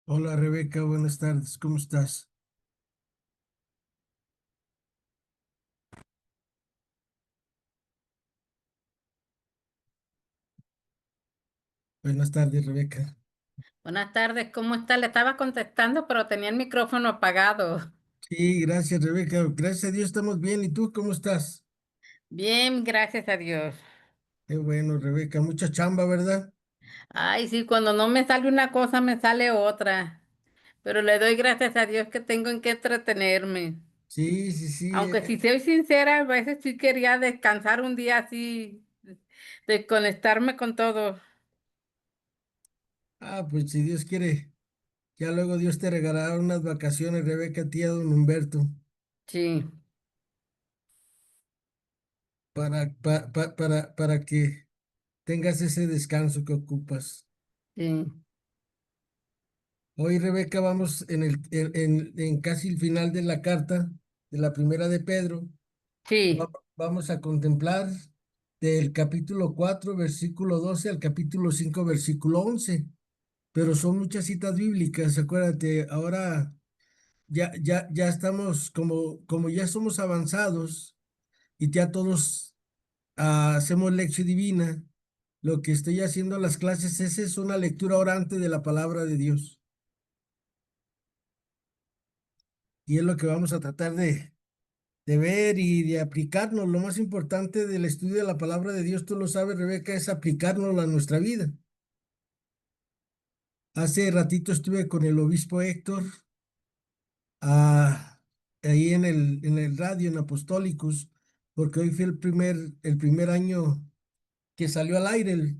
Hola Rebeca, buenas tardes, ¿cómo estás? Buenas tardes, Rebeca. Buenas tardes, ¿cómo está? Le estaba contestando, pero tenía el micrófono apagado. Sí, gracias Rebeca, gracias a Dios estamos bien. ¿Y tú cómo estás? Bien, gracias a Dios. Qué bueno, Rebeca, mucha chamba, ¿verdad? Ay, sí, cuando no me sale una cosa, me sale otra. Pero le doy gracias a Dios que tengo en qué entretenerme. Sí, sí, sí. Aunque si soy sincera, a veces sí quería descansar un día así, desconectarme con todo. Pues si Dios quiere, ya luego Dios te regalará unas vacaciones, Rebeca, a ti y a don Humberto, Sí, para que tengas ese descanso que ocupas. sí, Hoy, Rebeca, vamos en casi el final de la carta, de la primera de Pedro. sí, Vamos a contemplar del capítulo 4 versículo 12 al capítulo 5 versículo 11, pero son muchas citas bíblicas, acuérdate, ahora ya estamos como ya somos avanzados y ya todos hacemos lección divina. Lo que estoy haciendo en las clases es una lectura orante de la palabra de Dios y es lo que vamos a tratar de ver y de aplicarnos. Lo más importante del estudio de la palabra de Dios, tú lo sabes, Rebeca, es aplicarnos a nuestra vida. Hace ratito estuve con el obispo Héctor, ah, ahí en el radio, en Apostólicos, porque hoy fue el primer año que salió al aire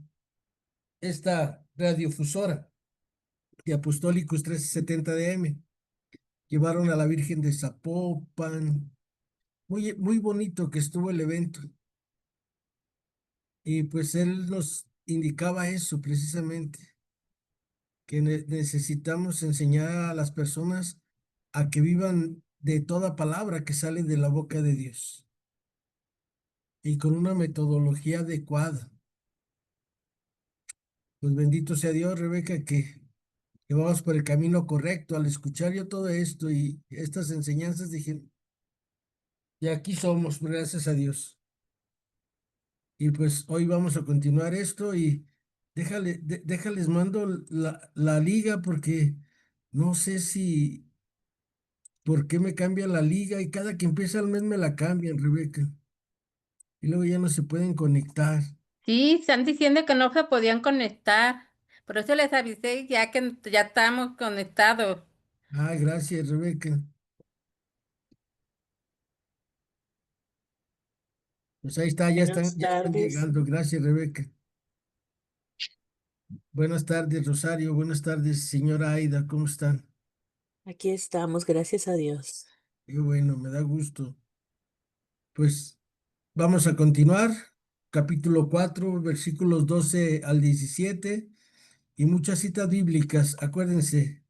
esta radiofusora de Apostólicos 1370 AM. Llevaron a la Virgen de Zapopan. Muy, muy bonito que estuvo el evento. Y pues él nos indicaba eso precisamente, que necesitamos enseñar a las personas a que vivan de toda palabra que sale de la boca de Dios y con una metodología adecuada. Pues bendito sea Dios, Rebeca, que vamos por el camino correcto. Al escuchar yo todo esto y estas enseñanzas, dije, y aquí somos, gracias a Dios. Y pues hoy vamos a continuar esto y déjales mando la liga porque no sé si por qué me cambia la liga y cada que empieza el mes me la cambian, Rebeca. Y luego ya no se pueden conectar. sí, están diciendo que no se podían conectar. Por eso les avisé ya que ya estamos conectados. Gracias, Rebeca. Pues ahí está, Buenas ya están tardes. llegando. Gracias, Rebeca. Buenas tardes, Rosario. Buenas tardes, señora Aida. ¿Cómo están? Aquí estamos, gracias a Dios. Qué bueno, me da gusto. Pues vamos a continuar. Capítulo 4 versículos 12 al 17 y muchas citas bíblicas. Acuérdense,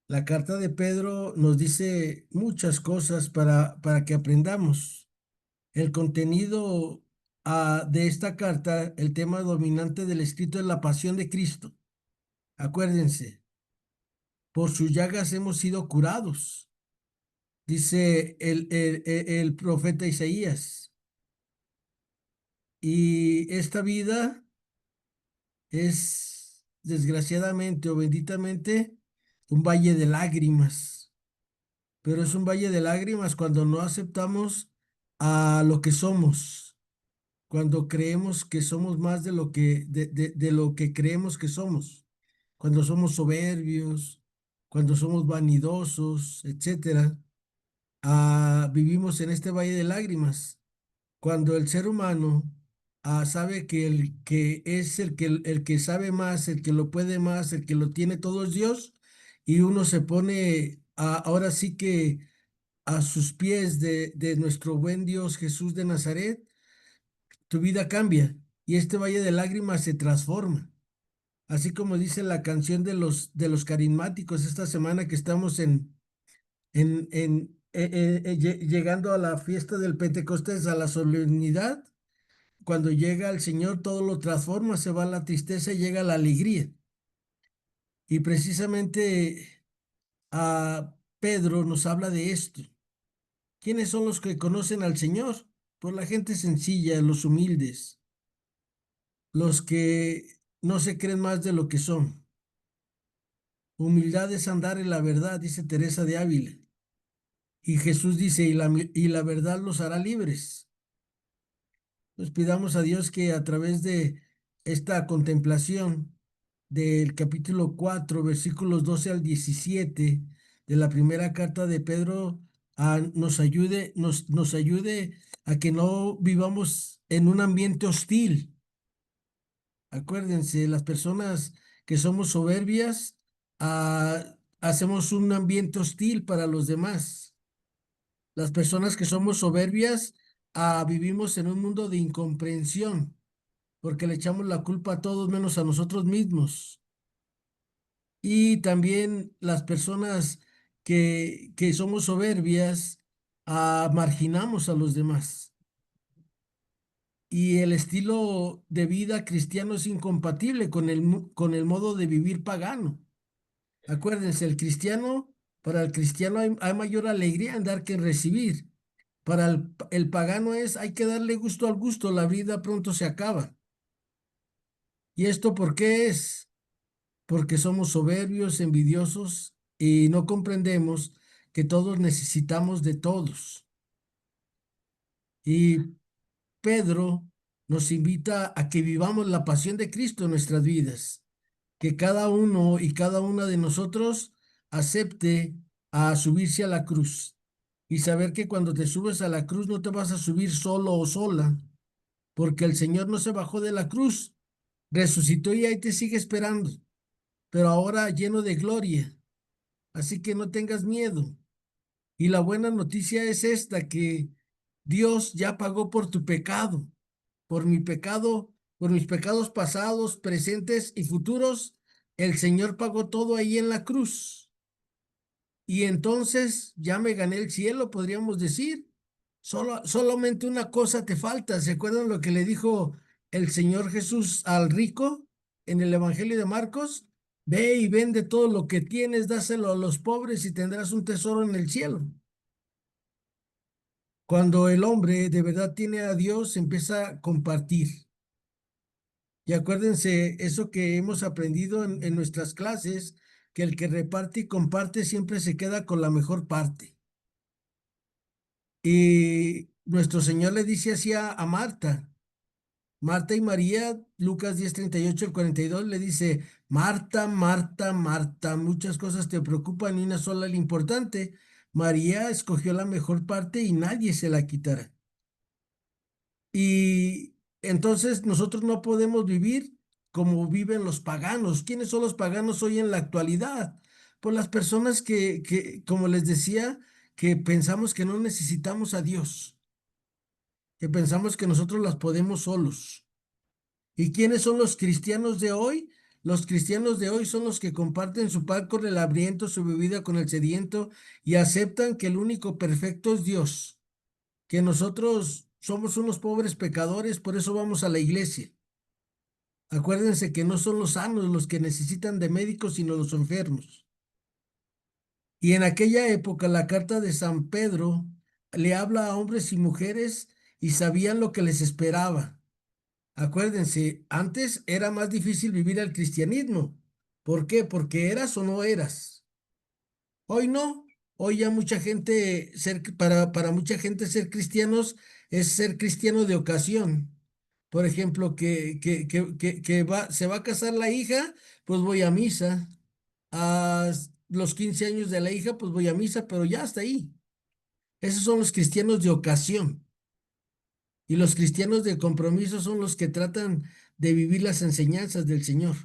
la carta de Pedro nos dice muchas cosas para que aprendamos. El contenido de esta carta, el tema dominante del escrito es la pasión de Cristo. Acuérdense, por sus llagas hemos sido curados, dice el profeta Isaías. Y esta vida es, desgraciadamente o benditamente, un valle de lágrimas, pero es un valle de lágrimas cuando no aceptamos a lo que somos, cuando creemos que somos más de lo que creemos que somos, cuando somos soberbios, cuando somos vanidosos, etcétera. Vivimos en este valle de lágrimas. Cuando el ser humano sabe que el que es el que sabe más, el que lo puede más, el que lo tiene todo es Dios, y uno se pone ahora sí que a sus pies de nuestro buen Dios Jesús de Nazaret, tu vida cambia y este valle de lágrimas se transforma. Así como dice la canción de los carismáticos esta semana que estamos llegando a la fiesta del Pentecostés, a la solemnidad. Cuando llega el Señor, todo lo transforma, se va la tristeza y llega la alegría. Y precisamente Pedro nos habla de esto. ¿Quiénes son los que conocen al Señor? Pues la gente sencilla, los humildes, los que no se creen más de lo que son. Humildad es andar en la verdad, dice Teresa de Ávila. Y Jesús dice, y la verdad los hará libres. Pues pidamos a Dios que a través de esta contemplación del capítulo 4 versículos 12 al 17 de la primera carta de Pedro, nos ayude a que no vivamos en un ambiente hostil. Acuérdense, las personas que somos soberbias, hacemos un ambiente hostil para los demás. Las personas que somos soberbias, vivimos en un mundo de incomprensión, porque le echamos la culpa a todos menos a nosotros mismos. Y también las personas que somos soberbias, marginamos a los demás. Y el estilo de vida cristiano es incompatible con el modo de vivir pagano. Acuérdense, para el cristiano hay mayor alegría en dar que en recibir. Para el pagano hay que darle gusto al gusto, la vida pronto se acaba. ¿Y esto por qué es? Porque somos soberbios, envidiosos y no comprendemos que todos necesitamos de todos. Y Pedro nos invita a que vivamos la pasión de Cristo en nuestras vidas, que cada uno y cada una de nosotros acepte a subirse a la cruz y saber que cuando te subes a la cruz no te vas a subir solo o sola, porque el Señor no se bajó de la cruz, resucitó y ahí te sigue esperando, pero ahora lleno de gloria. Así que no tengas miedo. Y la buena noticia es esta, que Dios ya pagó por tu pecado, por mi pecado, por mis pecados pasados, presentes y futuros. El Señor pagó todo ahí en la cruz. Y entonces ya me gané el cielo, podríamos decir. Solamente una cosa te falta. ¿Se acuerdan lo que le dijo el Señor Jesús al rico en el Evangelio de Marcos? Ve y vende todo lo que tienes, dáselo a los pobres y tendrás un tesoro en el cielo. Cuando el hombre de verdad tiene a Dios, empieza a compartir. Y acuérdense eso que hemos aprendido en nuestras clases, que el que reparte y comparte siempre se queda con la mejor parte. Y nuestro Señor le dice así a Marta. Marta y María, Lucas 10:38 al 42, le dice, Marta, Marta, Marta, muchas cosas te preocupan y una sola es la importante. María escogió la mejor parte y nadie se la quitará. Y entonces nosotros no podemos vivir como viven los paganos. ¿Quiénes son los paganos hoy en la actualidad? Pues las personas como les decía, que pensamos que no necesitamos a Dios, que pensamos que nosotros las podemos solos. ¿Y quiénes son los cristianos de hoy? Los cristianos de hoy son los que comparten su pan con el hambriento, su bebida con el sediento y aceptan que el único perfecto es Dios, que nosotros somos unos pobres pecadores, por eso vamos a la iglesia. Acuérdense que no son los sanos los que necesitan de médicos, sino los enfermos. Y en aquella época la carta de San Pedro le habla a hombres y mujeres y sabían lo que les esperaba. Acuérdense, antes era más difícil vivir el cristianismo. ¿Por qué? Porque eras o no eras. Hoy no. Hoy ya mucha gente, para mucha gente ser cristianos es ser cristiano de ocasión. Por ejemplo, se va a casar la hija, pues voy a misa. A los 15 años de la hija, pues voy a misa, pero ya hasta ahí. Esos son los cristianos de ocasión. Y los cristianos de compromiso son los que tratan de vivir las enseñanzas del Señor.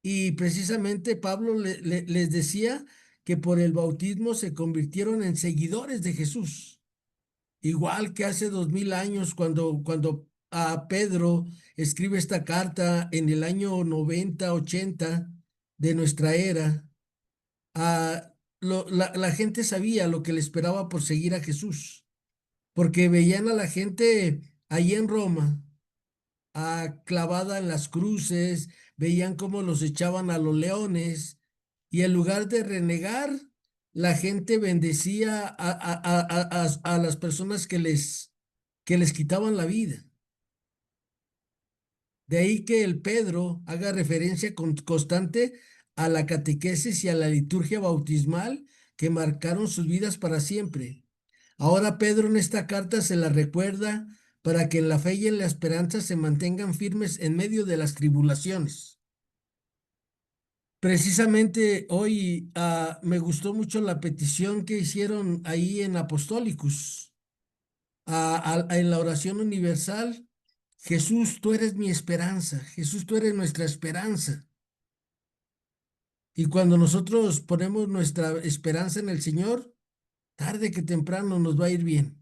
Y precisamente Pablo les decía que por el bautismo se convirtieron en seguidores de Jesús. Igual que hace 2000 años, cuando a Pedro escribe esta carta en el año 90, 80 de nuestra era, la gente sabía lo que le esperaba por seguir a Jesús, porque veían a la gente allí en Roma, clavada en las cruces, veían cómo los echaban a los leones y en lugar de renegar, la gente bendecía a las personas que les quitaban la vida. De ahí que el Pedro haga referencia constante a la catequesis y a la liturgia bautismal que marcaron sus vidas para siempre. Ahora Pedro en esta carta se la recuerda para que en la fe y en la esperanza se mantengan firmes en medio de las tribulaciones. Precisamente hoy me gustó mucho la petición que hicieron ahí en Apostolicus, en la oración universal. Jesús, tú eres mi esperanza. Jesús, tú eres nuestra esperanza. Y cuando nosotros ponemos nuestra esperanza en el Señor, tarde que temprano nos va a ir bien.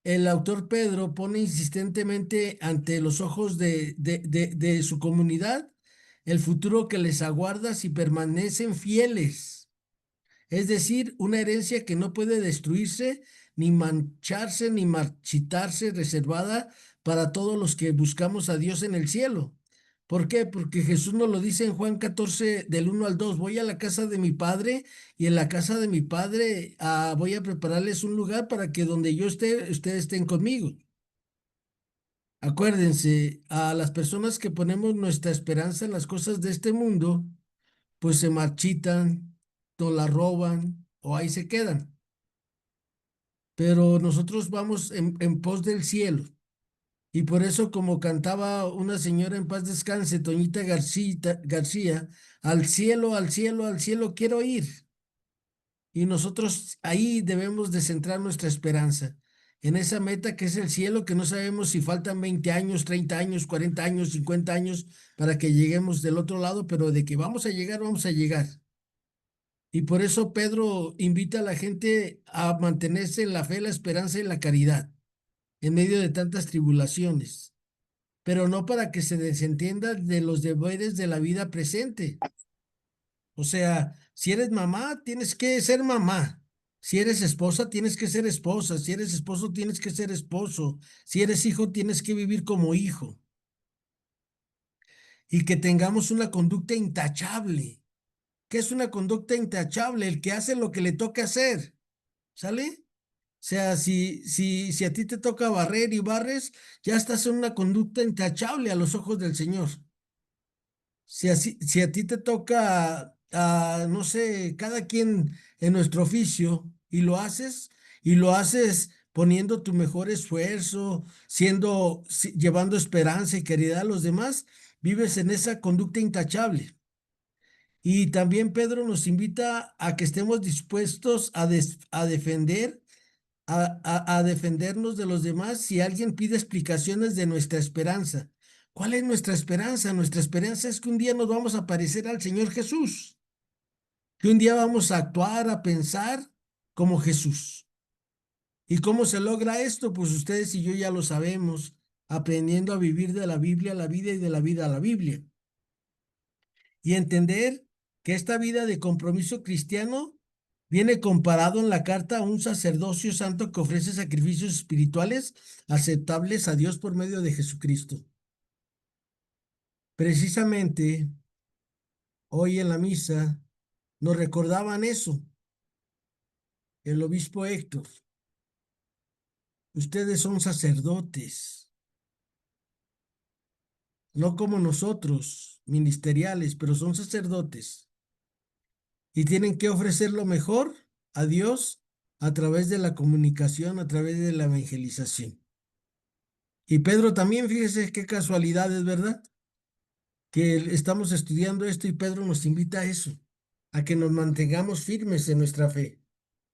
El autor Pedro pone insistentemente ante los ojos de su comunidad el futuro que les aguarda si permanecen fieles. Es decir, una herencia que no puede destruirse, ni mancharse, ni marchitarse, reservada para todos los que buscamos a Dios en el cielo. ¿Por qué? Porque Jesús nos lo dice en Juan 14, del 1 al 2. Voy a la casa de mi padre y en la casa de mi padre voy a prepararles un lugar para que donde yo esté, ustedes estén conmigo. Acuérdense, a las personas que ponemos nuestra esperanza en las cosas de este mundo, pues se marchitan, nos la roban o ahí se quedan. Pero nosotros vamos en pos del cielo. Y por eso, como cantaba una señora en paz descanse, Toñita García, al cielo, al cielo, al cielo quiero ir. Y nosotros ahí debemos de centrar nuestra esperanza, en esa meta que es el cielo, que no sabemos si faltan 20 años, 30 años, 40 años, 50 años para que lleguemos del otro lado, pero de que vamos a llegar, vamos a llegar. Y por eso Pedro invita a la gente a mantenerse en la fe, la esperanza y la caridad en medio de tantas tribulaciones, pero no para que se desentienda de los deberes de la vida presente. O sea, si eres mamá, tienes que ser mamá. Si eres esposa, tienes que ser esposa. Si eres esposo, tienes que ser esposo. Si eres hijo, tienes que vivir como hijo. Y que tengamos una conducta intachable. ¿Qué es una conducta intachable? El que hace lo que le toca hacer. ¿Sale? O sea, si a ti te toca barrer y barres, ya estás en una conducta intachable a los ojos del Señor. Si a ti te toca, no sé, cada quien en nuestro oficio y lo haces poniendo tu mejor esfuerzo, llevando esperanza y caridad a los demás, vives en esa conducta intachable. Y también Pedro nos invita a que estemos dispuestos a defender a defendernos de los demás si alguien pide explicaciones de nuestra esperanza. ¿Cuál es nuestra esperanza? Nuestra esperanza es que un día nos vamos a parecer al Señor Jesús, que un día vamos a actuar, a pensar como Jesús. ¿Y cómo se logra esto? Pues ustedes y yo ya lo sabemos, aprendiendo a vivir de la Biblia a la vida y de la vida a la Biblia. Y entender que esta vida de compromiso cristiano viene comparado en la carta a un sacerdocio santo que ofrece sacrificios espirituales aceptables a Dios por medio de Jesucristo. Precisamente hoy en la misa nos recordaban eso, el obispo Héctor. Ustedes son sacerdotes, no como nosotros, ministeriales, pero son sacerdotes y tienen que ofrecer lo mejor a Dios a través de la comunicación, a través de la evangelización. Y Pedro también, fíjese qué casualidad, es verdad, que estamos estudiando esto y Pedro nos invita a eso, a que nos mantengamos firmes en nuestra fe.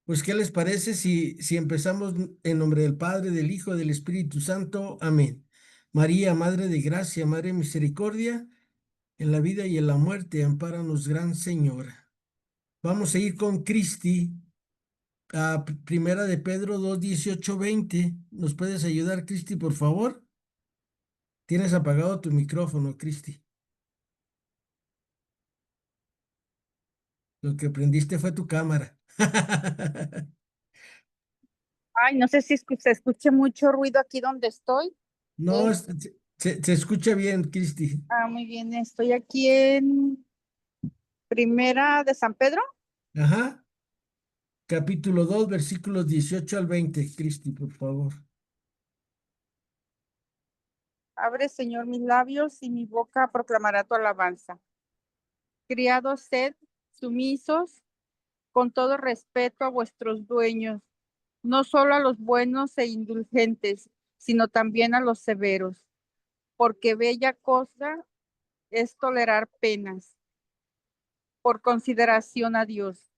Pues, ¿qué les parece si empezamos en nombre del Padre, del Hijo, del Espíritu Santo? Amén. María, Madre de Gracia, Madre de Misericordia, en la vida y en la muerte, ampáranos, Gran Señora. Vamos a ir con Cristi a Primera de Pedro 2, 18, 20. ¿Nos puedes ayudar, Cristi, por favor? Tienes apagado tu micrófono, Cristi. Lo que prendiste fue tu cámara. Ay, no sé si se escuche mucho ruido aquí donde estoy. No, Es- se escucha bien, Cristi. Muy bien, estoy aquí en Primera de San Pedro. Ajá. Capítulo 2, versículos 18 al 20. Cristi, por favor. Abre, Señor, mis labios y mi boca proclamará tu alabanza. Criados, sed sumisos con todo respeto a vuestros dueños, no solo a los buenos e indulgentes, sino también a los severos, porque bella cosa es tolerar penas por consideración a Dios,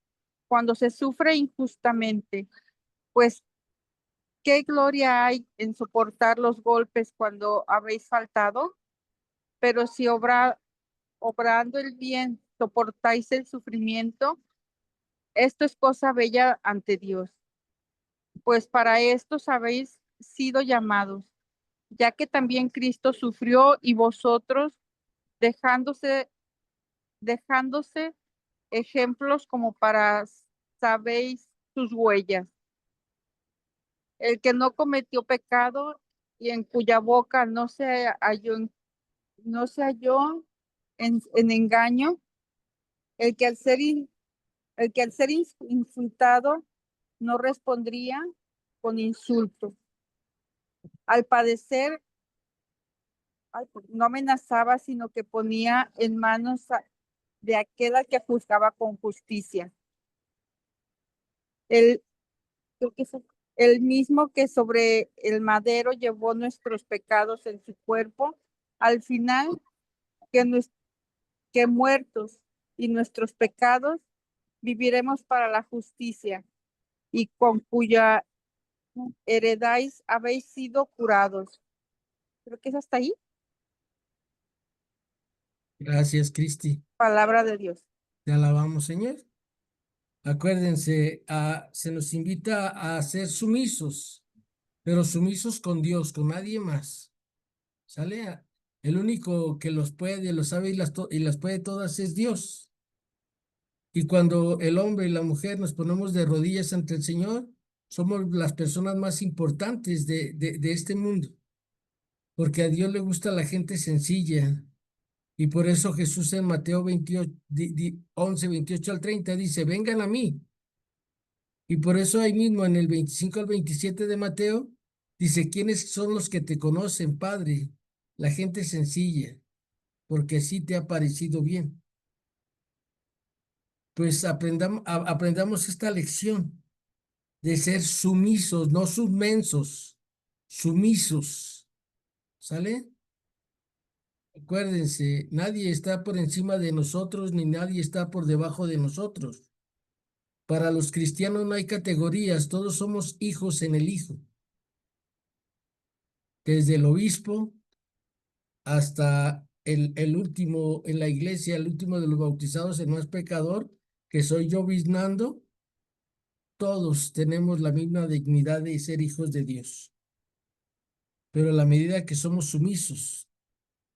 cuando se sufre injustamente, pues qué gloria hay en soportar los golpes cuando habéis faltado, pero si obrando el bien soportáis el sufrimiento, esto es cosa bella ante Dios, pues para esto habéis sido llamados, ya que también Cristo sufrió y vosotros dejándose, dejándose ejemplos como para sabéis sus huellas. El que no cometió pecado y en cuya boca no se halló en engaño, el que al ser, el que al ser insultado no respondría con insulto. Al padecer, no amenazaba, sino que ponía en manos de aquel al que juzgaba con justicia. El, creo que es el mismo que sobre el madero llevó nuestros pecados en su cuerpo, al final que muertos y nuestros pecados viviremos para la justicia, y con cuya heredáis habéis sido curados. Creo que es hasta ahí, Gracias, Cristi. palabra de Dios. Te alabamos, Señor. Acuérdense, se nos invita a ser sumisos, pero sumisos con Dios, con nadie más. ¿Sale? El único que los puede, lo sabe y las puede todas es Dios. Y cuando el hombre y la mujer nos ponemos de rodillas ante el Señor, somos las personas más importantes de este mundo, porque a Dios le gusta la gente sencilla. Y por eso Jesús en Mateo 28, 11, 28 al 30 dice, vengan a mí. Y por eso ahí mismo en el 25 al 27 de Mateo dice, ¿quiénes son los que te conocen, Padre? La gente sencilla, porque así te ha parecido bien. Pues aprendamos esta lección de ser sumisos, no submensos, sumisos. ¿Sale? Acuérdense, nadie está por encima de nosotros ni nadie está por debajo de nosotros. Para los cristianos no hay categorías, todos somos hijos en el Hijo. Desde el obispo hasta el último en la iglesia, el último de los bautizados, el más pecador, que soy yo, biznando, todos tenemos la misma dignidad de ser hijos de Dios, pero a la medida que somos sumisos.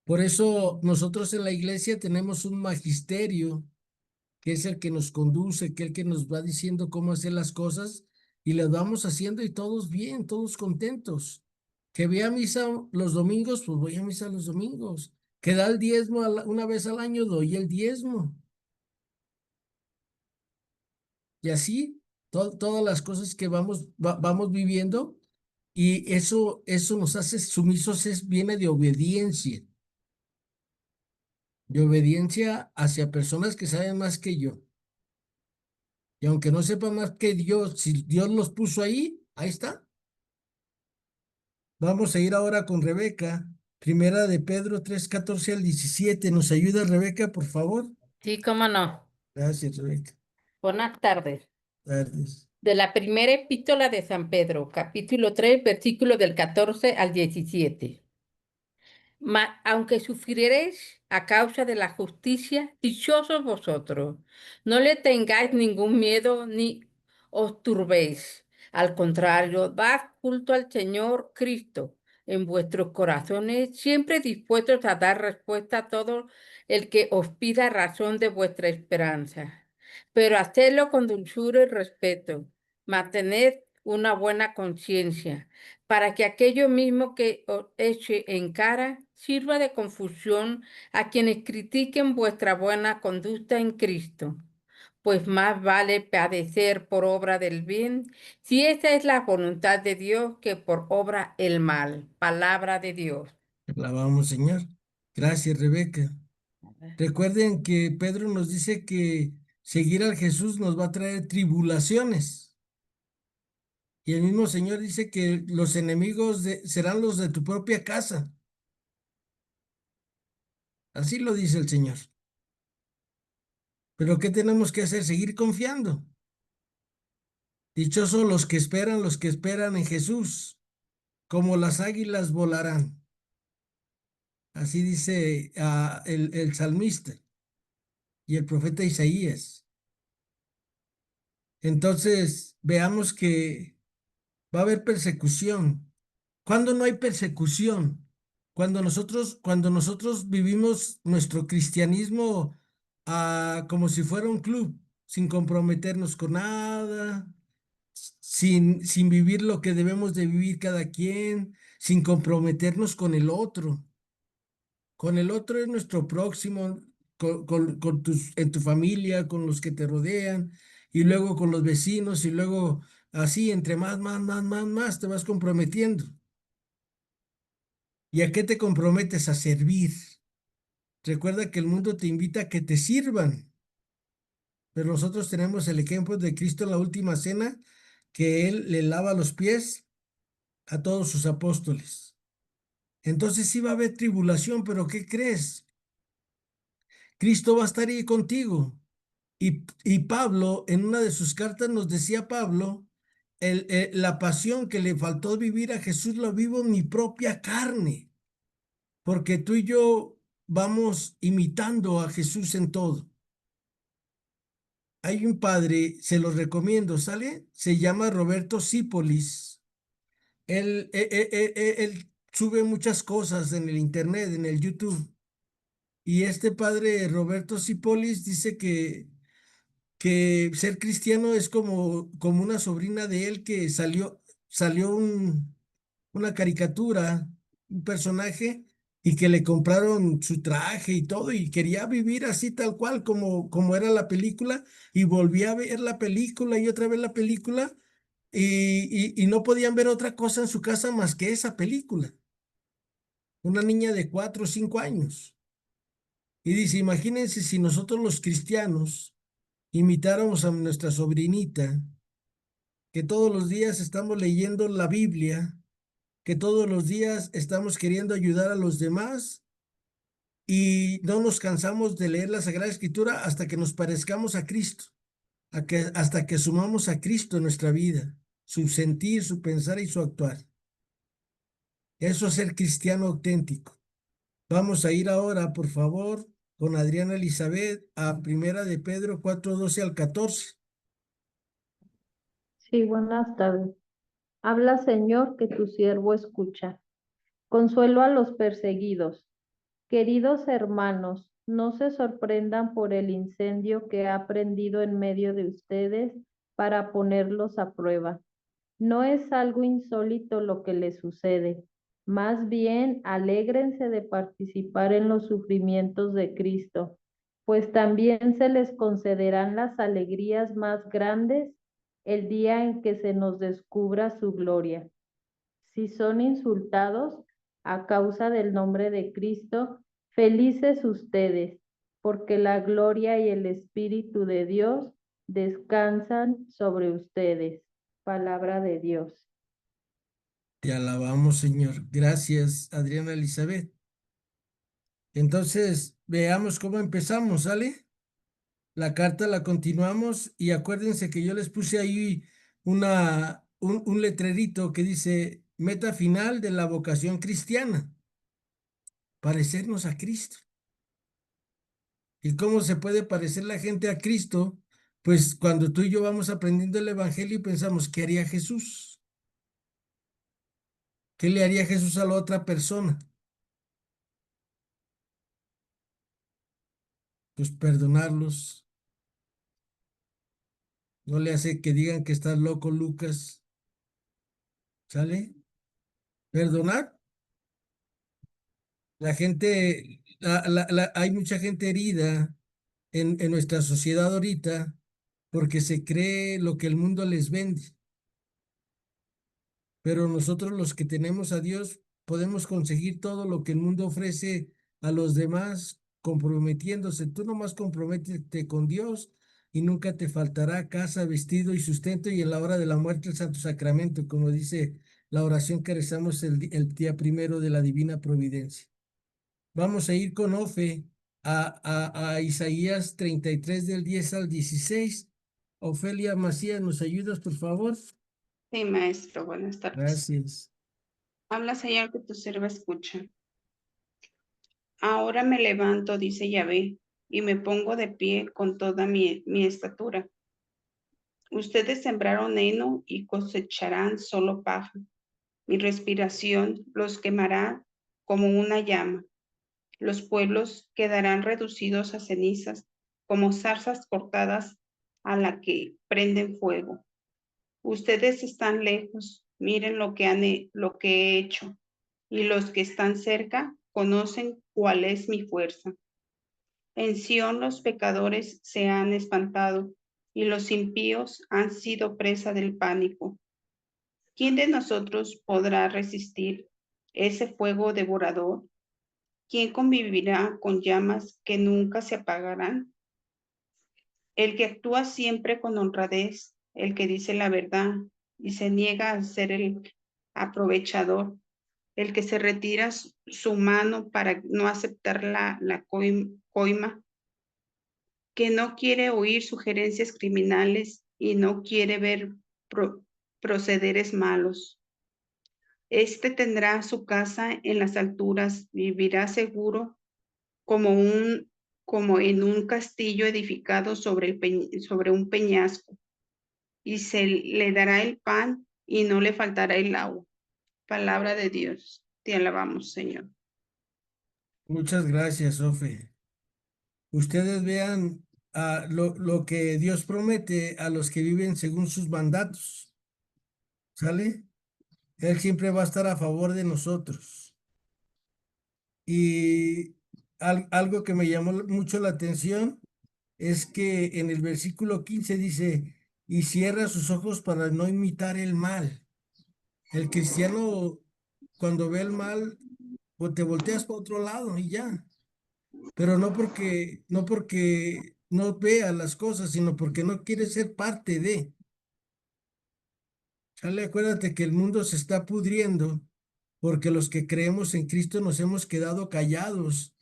Por eso nosotros en la iglesia tenemos un magisterio que es el que nos conduce, que es el que nos va diciendo cómo hacer las cosas y las vamos haciendo y todos bien, todos contentos. Que voy a misa los domingos, pues voy a misa los domingos. Que da el diezmo una vez al año, doy el diezmo. Y así, todas las cosas que vamos viviendo y eso nos hace sumisos, viene de obediencia hacia personas que saben más que yo. Y aunque no sepa más que Dios, si Dios los puso ahí, ahí está. Vamos a ir ahora con Rebeca. Primera de Pedro 3 14 al 17. ¿Nos ayuda Rebeca, por favor? Sí, cómo no. Gracias, Rebeca. Buenas tardes. Tardes. De la primera epístola de San Pedro, capítulo 3, versículo del 14 al 17. Aunque sufriréis a causa de la justicia, dichosos vosotros. No le tengáis ningún miedo ni os turbéis. Al contrario, dad culto al Señor Cristo en vuestros corazones, siempre dispuestos a dar respuesta a todo el que os pida razón de vuestra esperanza. Pero hacedlo con dulzura y respeto. Mantened una buena conciencia, para que aquello mismo que os eche en cara sirva de confusión a quienes critiquen vuestra buena conducta en Cristo, pues más vale padecer por obra del bien, si esa es la voluntad de Dios, que por obra el mal. Palabra de Dios. Alabamos, Señor. Gracias, Rebeca. Recuerden que Pedro nos dice que seguir al Jesús nos va a traer tribulaciones. Y el mismo Señor dice que los enemigos serán los de tu propia casa. Así lo dice el Señor. Pero ¿qué tenemos que hacer? Seguir confiando. Dichosos los que esperan en Jesús, como las águilas volarán. Así dice el salmista y el profeta Isaías. Entonces, veamos que va a haber persecución. ¿Cuándo no hay persecución? Cuando nosotros vivimos nuestro cristianismo como si fuera un club, sin comprometernos con nada, sin vivir lo que debemos de vivir cada quien, sin comprometernos con el otro. Con el otro es nuestro próximo, en tu familia, con los que te rodean, y luego con los vecinos, y luego así, entre más, te vas comprometiendo. ¿Y a qué te comprometes? A servir. Recuerda que el mundo te invita a que te sirvan, pero nosotros tenemos el ejemplo de Cristo en la última cena, que Él le lava los pies a todos sus apóstoles. Entonces sí va a haber tribulación, pero ¿qué crees? Cristo va a estar ahí contigo. Y Pablo, en una de sus cartas nos decía Pablo, la pasión que le faltó vivir a Jesús la vivo en mi propia carne, porque tú y yo vamos imitando a Jesús en todo. Hay un padre, se los recomiendo, ¿sale? Se llama Roberto Sípolis. Él sube muchas cosas en el internet, en el YouTube. Y este padre Roberto Sípolis dice que ser cristiano es como una sobrina de él que salió una caricatura, un personaje, y que le compraron su traje y todo, y quería vivir así tal cual como era la película, y volvía a ver la película y otra vez la película, y no podían ver otra cosa en su casa más que esa película. Una niña de 4 o 5 años. Y dice, imagínense si nosotros los cristianos imitáramos a nuestra sobrinita, que todos los días estamos leyendo la Biblia, que todos los días estamos queriendo ayudar a los demás y no nos cansamos de leer la Sagrada Escritura hasta que nos parezcamos a Cristo, hasta que sumamos a Cristo en nuestra vida, su sentir, su pensar y su actuar. Eso es ser cristiano auténtico. Vamos a ir ahora, por favor, con Adriana Elizabeth a Primera de Pedro 4:12 al 14. Sí, buenas tardes. Habla, Señor, que tu siervo escucha. Consuelo a los perseguidos. Queridos hermanos, no se sorprendan por el incendio que ha prendido en medio de ustedes para ponerlos a prueba. No es algo insólito lo que les sucede. Más bien, alégrense de participar en los sufrimientos de Cristo, pues también se les concederán las alegrías más grandes el día en que se nos descubra su gloria. Si son insultados a causa del nombre de Cristo, felices ustedes, porque la gloria y el Espíritu de Dios descansan sobre ustedes. Palabra de Dios. Te alabamos, Señor. Gracias, Adriana Elizabeth. Entonces, veamos cómo empezamos, ¿sale? La carta la continuamos y acuérdense que yo les puse ahí un letrerito que dice meta final de la vocación cristiana, parecernos a Cristo. ¿Y cómo se puede parecer la gente a Cristo? Pues cuando tú y yo vamos aprendiendo el Evangelio y pensamos, ¿qué haría Jesús? ¿Qué le haría Jesús a la otra persona? Pues perdonarlos. No le hace que digan que estás loco, Lucas. ¿Sale? Perdonar La gente, hay mucha gente herida en nuestra sociedad ahorita porque se cree lo que el mundo les vende. Pero nosotros los que tenemos a Dios podemos conseguir todo lo que el mundo ofrece a los demás comprometiéndose. Tú nomás comprométete con Dios y nunca te faltará casa, vestido y sustento y en la hora de la muerte el Santo Sacramento, como dice la oración que rezamos el día primero de la Divina Providencia. Vamos a ir con Ofe a Isaías 33 del 10 al 16. Ofelia Macías, ¿nos ayudas, por favor? Sí, maestro, buenas tardes. Gracias. Habla, Señor, que tu sierva escucha. Ahora me levanto, dice Yahvé, y me pongo de pie con toda mi estatura. Ustedes sembraron heno y cosecharán solo paja. Mi respiración los quemará como una llama. Los pueblos quedarán reducidos a cenizas, como zarzas cortadas a la que prenden fuego. Ustedes están lejos, miren lo que he hecho, y los que están cerca conocen cuál es mi fuerza. En Sión los pecadores se han espantado, y los impíos han sido presa del pánico. ¿Quién de nosotros podrá resistir ese fuego devorador? ¿Quién convivirá con llamas que nunca se apagarán? El que actúa siempre con honradez, el que dice la verdad y se niega a ser el aprovechador, el que se retira su mano para no aceptar la coima, que no quiere oír sugerencias criminales y no quiere ver procederes malos. Este tendrá su casa en las alturas, vivirá seguro como en un castillo edificado sobre un peñasco, y se le dará el pan y no le faltará el agua. Palabra de Dios. Te alabamos, Señor. Muchas gracias, Ofe. Ustedes vean lo que Dios promete a los que viven según sus mandatos. ¿Sale? Él siempre va a estar a favor de nosotros. Y algo que me llamó mucho la atención es que en el versículo 15 dice, y cierra sus ojos para no imitar el mal. El cristiano, cuando ve el mal, pues te volteas para otro lado y ya. Pero no porque no vea las cosas, sino porque no quiere ser parte de. Sale, acuérdate que el mundo se está pudriendo porque los que creemos en Cristo nos hemos quedado callados.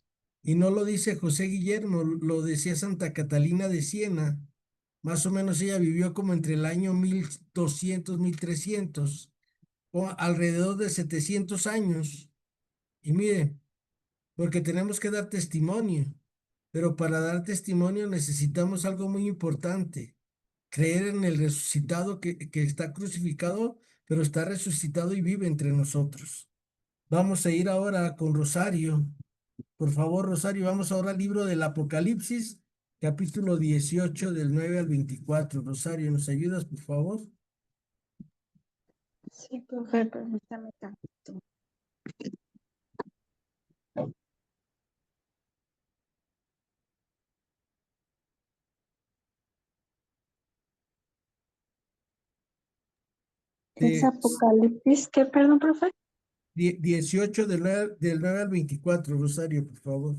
Y no lo dice José Guillermo, lo decía Santa Catalina de Siena. Más o menos ella vivió como entre el año 1200, 1300, o alrededor de 700 años. Y mire, porque tenemos que dar testimonio, pero para dar testimonio necesitamos algo muy importante, creer en el resucitado que está crucificado, pero está resucitado y vive entre nosotros. Vamos a ir ahora con Rosario. Por favor, Rosario, vamos ahora al libro del Apocalipsis, capítulo 18 del 9 al 24. Rosario, ¿nos ayudas, por favor? Sí, profe, permítame tantito. Es De Apocalipsis, ¿qué, perdón, profe? 18 del 9 al 24, Rosario, por favor.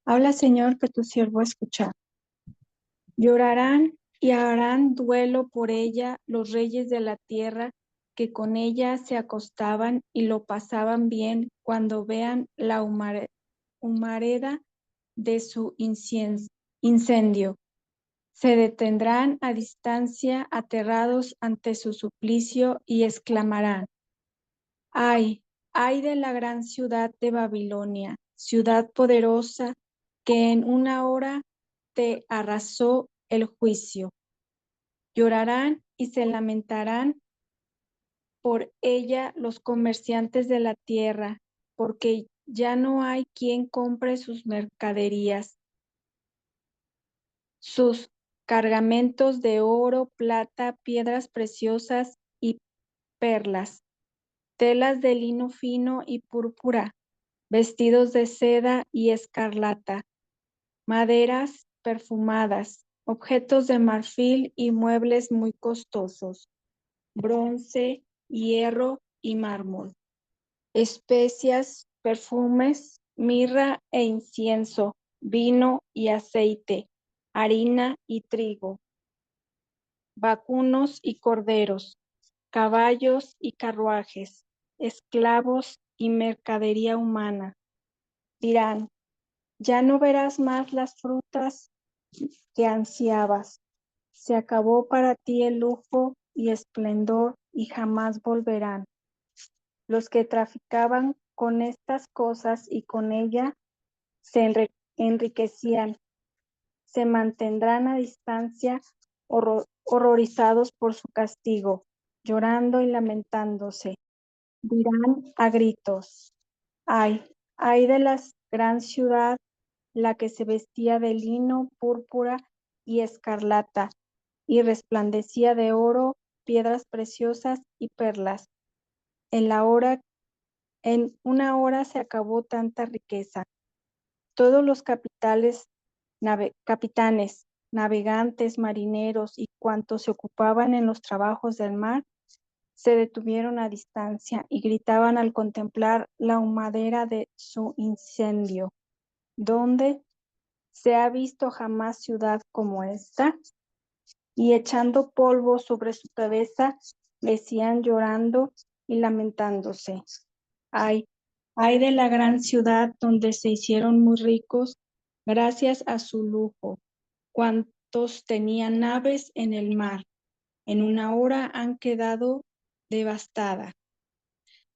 Habla, Señor, que tu siervo escucha. Llorarán y harán duelo por ella los reyes de la tierra que con ella se acostaban y lo pasaban bien cuando vean la humareda de su incendio. Se detendrán a distancia, aterrados ante su suplicio, y exclamarán: ¡ay, ay de la gran ciudad de Babilonia, ciudad poderosa, que en una hora te arrasó el juicio! Llorarán y se lamentarán por ella los comerciantes de la tierra, porque ya no hay quien compre sus mercaderías. Sus cargamentos de oro, plata, piedras preciosas y perlas, telas de lino fino y púrpura, vestidos de seda y escarlata, maderas perfumadas, objetos de marfil y muebles muy costosos, bronce, hierro y mármol, especias, perfumes, mirra e incienso, vino y aceite, harina y trigo, vacunos y corderos, caballos y carruajes, esclavos y mercadería humana. Dirán, ya no verás más las frutas que ansiabas. Se acabó para ti el lujo y esplendor y jamás volverán. Los que traficaban con estas cosas y con ella se enriquecían, se mantendrán a distancia, horrorizados por su castigo, llorando y lamentándose. Dirán a gritos, ay de la gran ciudad, la que se vestía de lino, púrpura y escarlata, y resplandecía de oro, piedras preciosas y perlas. En una hora se acabó tanta riqueza. Todos los capitanes, navegantes, marineros y cuantos se ocupaban en los trabajos del mar, se detuvieron a distancia y gritaban al contemplar la humadera de su incendio. ¿Dónde se ha visto jamás ciudad como esta? Y echando polvo sobre su cabeza, decían llorando y lamentándose. Ay de la gran ciudad donde se hicieron muy ricos gracias a su lujo. Cuantos tenían naves en el mar, en una hora han quedado devastada.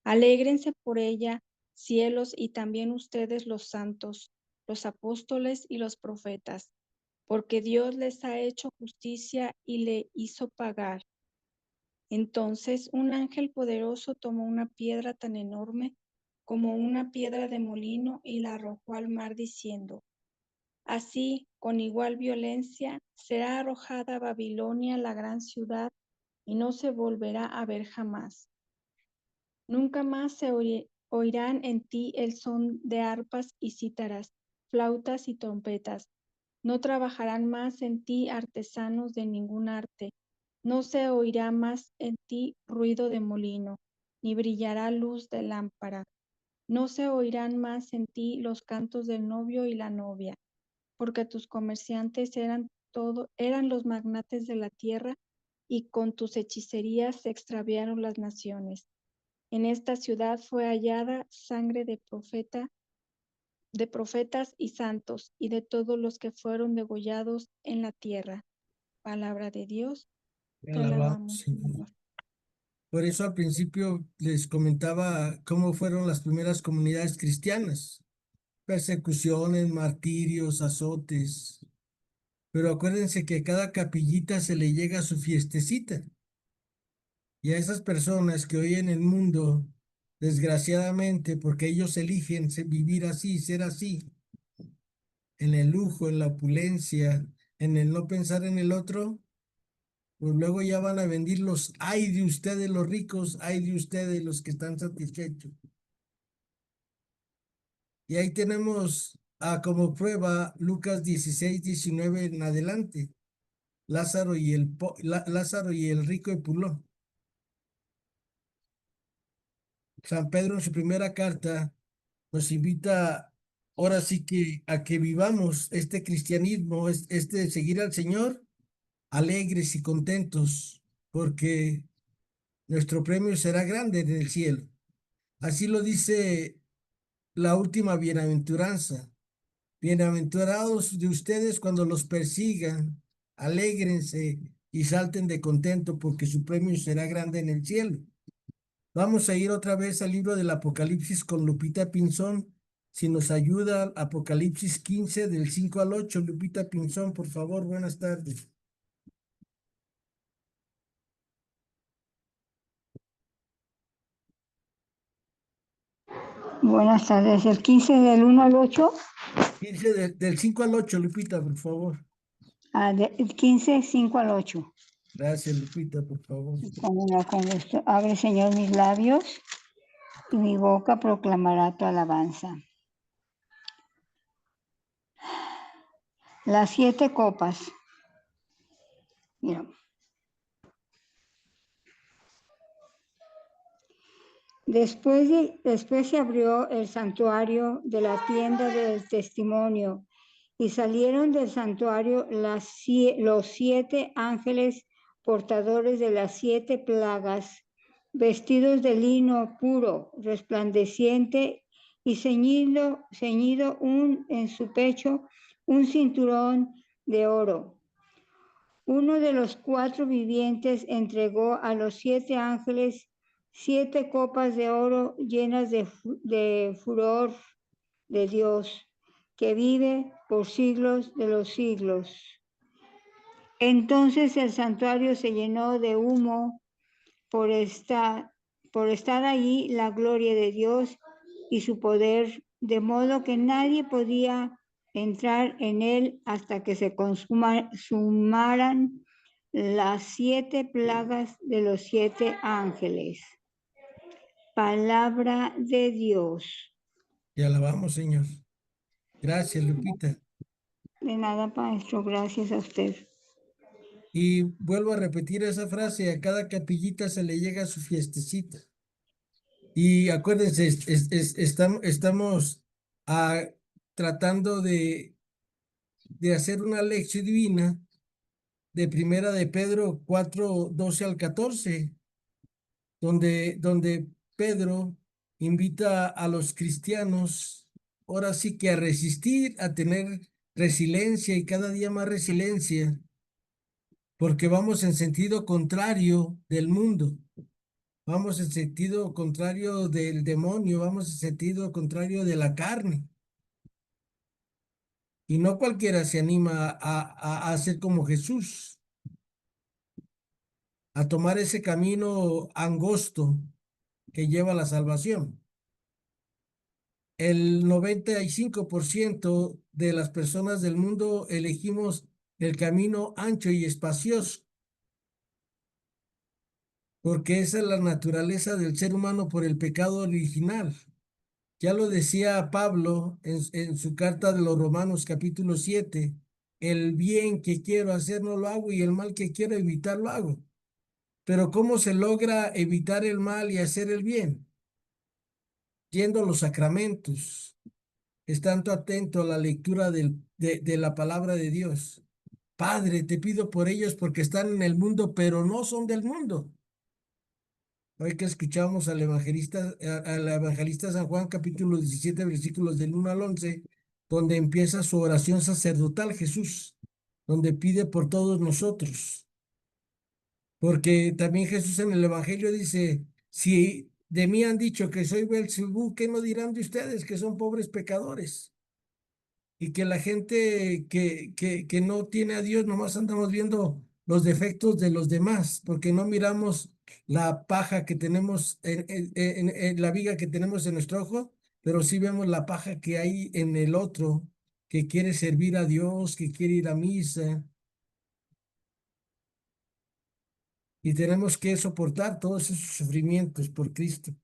Alégrense por ella, cielos, y también ustedes los santos, los apóstoles y los profetas, porque Dios les ha hecho justicia y le hizo pagar. Entonces un ángel poderoso tomó una piedra tan enorme como una piedra de molino y la arrojó al mar diciendo, así, con igual violencia, será arrojada Babilonia, la gran ciudad, y no se volverá a ver jamás. Nunca más se oirán en ti el son de arpas y cítaras, flautas y trompetas. No trabajarán más en ti artesanos de ningún arte. No se oirá más en ti ruido de molino, ni brillará luz de lámpara. No se oirán más en ti los cantos del novio y la novia, porque tus comerciantes eran los magnates de la tierra, y con tus hechicerías se extraviaron las naciones. En esta ciudad fue hallada sangre de profetas y santos, y de todos los que fueron degollados en la tierra. Palabra de Dios, Te te alabamos, alabamos, Señor. Señor. Por eso al principio les comentaba cómo fueron las primeras comunidades cristianas. Persecuciones, martirios, azotes. Pero acuérdense que a cada capillita se le llega su fiestecita. Y a esas personas que hoy en el mundo, desgraciadamente, porque ellos eligen vivir así, ser así, en el lujo, en la opulencia, en el no pensar en el otro, pues luego ya van a venir los, ay de ustedes los ricos, ay de ustedes los que están satisfechos. Y ahí tenemos como prueba Lucas 16, 19 en adelante, Lázaro y el rico Epulón. San Pedro en su primera carta nos invita ahora sí que a que vivamos este cristianismo, este de seguir al Señor alegres y contentos, porque nuestro premio será grande en el cielo. Así lo dice la última bienaventuranza. Bienaventurados de ustedes cuando los persigan, alégrense y salten de contento, porque su premio será grande en el cielo. Vamos a ir otra vez al libro del Apocalipsis con Lupita Pinzón. Si nos ayuda, Apocalipsis 15, del 5 al 8. Lupita Pinzón, por favor, buenas tardes. Buenas tardes. El 15 del 1 al 8. 15 del 5 al 8, Lupita, por favor. El 15, 5 al 8. Gracias, Lupita, por favor. Con gusto. Abre, Señor, mis labios y mi boca proclamará tu alabanza. Las 7 copas. Mira. Después se abrió el santuario de la tienda del testimonio y salieron del santuario los 7 ángeles portadores de las 7 plagas, vestidos de lino puro, resplandeciente y ceñido en su pecho un cinturón de oro. Uno de los 4 vivientes entregó a los 7 ángeles 7 copas de oro llenas de furor de Dios, que vive por siglos de los siglos. Entonces el santuario se llenó de humo por estar allí la gloria de Dios y su poder, de modo que nadie podía entrar en él hasta que se consumaran las 7 plagas de los 7 ángeles. Palabra de Dios. Te alabamos, Señor. Gracias, Lupita. De nada, maestro, gracias a usted. Y vuelvo a repetir esa frase, a cada capillita se le llega su fiestecita. Y acuérdense, estamos tratando de hacer una lección divina de Primera de Pedro 4, 12 al 14, donde Pedro invita a los cristianos, ahora sí que a resistir, a tener resiliencia y cada día más resiliencia, porque vamos en sentido contrario del mundo, vamos en sentido contrario del demonio, vamos en sentido contrario de la carne. Y no cualquiera se anima a hacer como Jesús, a tomar ese camino angosto que lleva a la salvación. El 95% de las personas del mundo elegimos el camino ancho y espacioso, porque esa es la naturaleza del ser humano por el pecado original. Ya lo decía Pablo en su carta de los Romanos capítulo 7, el bien que quiero hacer no lo hago y el mal que quiero evitar lo hago. Pero ¿cómo se logra evitar el mal y hacer el bien? Yendo a los sacramentos, estando atento a la lectura de la palabra de Dios. Padre, te pido por ellos porque están en el mundo, pero no son del mundo. Hoy que escuchamos al evangelista San Juan, capítulo 17, versículos del 1 al 11, donde empieza su oración sacerdotal Jesús, donde pide por todos nosotros. Porque también Jesús en el evangelio dice, si de mí han dicho que soy Belzebú, ¿qué no dirán de ustedes que son pobres pecadores? Y que la gente que no tiene a Dios, nomás andamos viendo los defectos de los demás, porque no miramos la paja que tenemos, en la viga que tenemos en nuestro ojo, pero sí vemos la paja que hay en el otro, que quiere servir a Dios, que quiere ir a misa. Y tenemos que soportar todos esos sufrimientos por Cristo.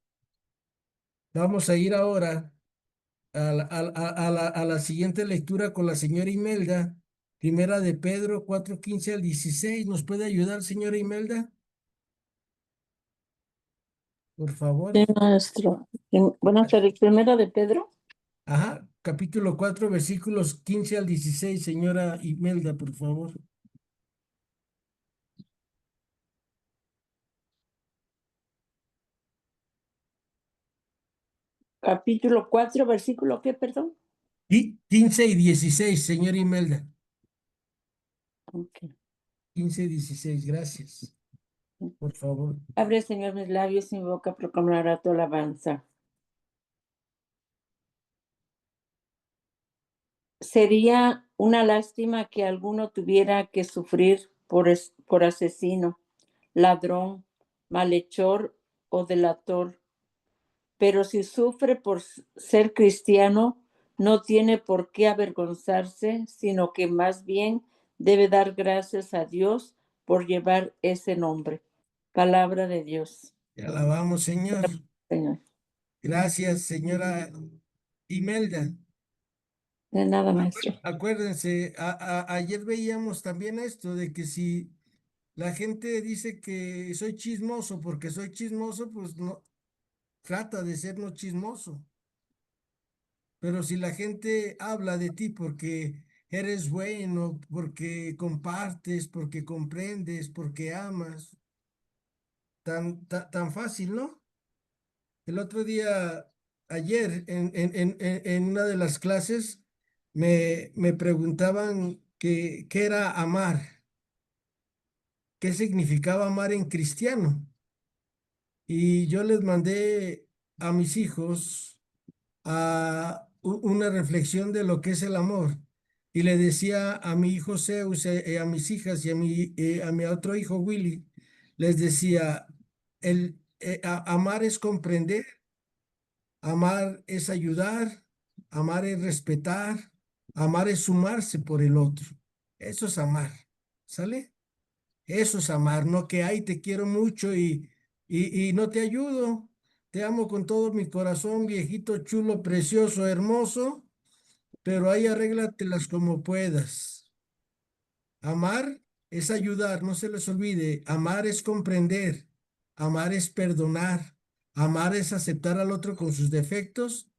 Vamos a ir ahora a la siguiente lectura con la señora Imelda, Primera de Pedro 4, 15 al 16. ¿Nos puede ayudar, señora Imelda? Por favor. Sí, maestro. Buenas tardes. Primera de Pedro. Ajá, capítulo 4, versículos 15 al 16, señora Imelda, por favor. Capítulo 4, versículo, ¿qué, perdón? Y 15 y 16, señora Imelda. Okay. 15 y 16, gracias. Por favor. Abre, Señor, mis labios y mi boca proclamará tu alabanza. Sería una lástima que alguno tuviera que sufrir por asesino, ladrón, malhechor o delator, Pero si sufre por ser cristiano, no tiene por qué avergonzarse, sino que más bien debe dar gracias a Dios por llevar ese nombre. Palabra de Dios. Te alabamos, Señor. Señor. Gracias, señora Imelda. De nada, maestro. Acuérdense, ayer veíamos también esto de que si la gente dice que soy chismoso porque soy chismoso, pues no, trata de ser no chismoso. Pero si la gente habla de ti porque eres bueno, porque compartes, porque comprendes, porque amas, tan fácil, ¿no? El otro día, ayer, en una de las clases, me preguntaban qué era amar, qué significaba amar en cristiano. Y yo les mandé a mis hijos una reflexión de lo que es el amor. Y le decía a mi hijo Zeus, a mis hijas y a mi otro hijo Willy, les decía, amar es comprender, amar es ayudar, amar es respetar, amar es sumarse por el otro. Eso es amar, ¿sale? Eso es amar, no que, ay, te quiero mucho y no te ayudo. Te amo con todo mi corazón, viejito, chulo, precioso, hermoso, pero ahí arréglatelas como puedas. Amar es ayudar, no se les olvide. Amar es comprender. Amar es perdonar. Amar es aceptar al otro con sus defectos